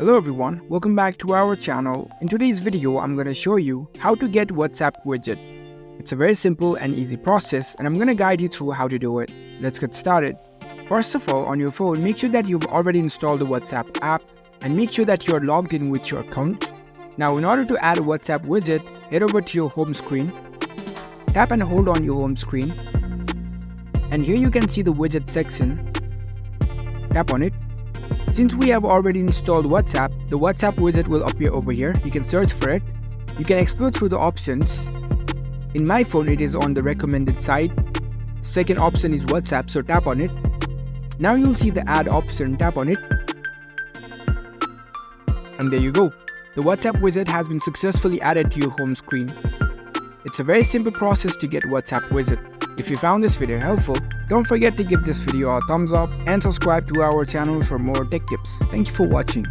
Hello everyone, welcome back to our channel. In today's video, I'm going to show you how to get WhatsApp widget. It's a very simple and easy process and I'm going to guide you through how to do it. Let's get started. First of all, on your phone, make sure that you've already installed the WhatsApp app and make sure that you're logged in with your account. Now, in order to add a WhatsApp widget, head over to your home screen. Tap and hold on your home screen. And here you can see the widget section. Tap on it. Since we have already installed WhatsApp, the WhatsApp widget will appear over here. You can search for it. You can explore through the options. In my phone, it is on the recommended side. Second option is WhatsApp, so tap on it. Now you'll see the add option, tap on it. And there you go. The WhatsApp widget has been successfully added to your home screen. It's a very simple process to get WhatsApp widget. If you found this video helpful, don't forget to give this video a thumbs up and subscribe to our channel for more tech tips. Thank you for watching.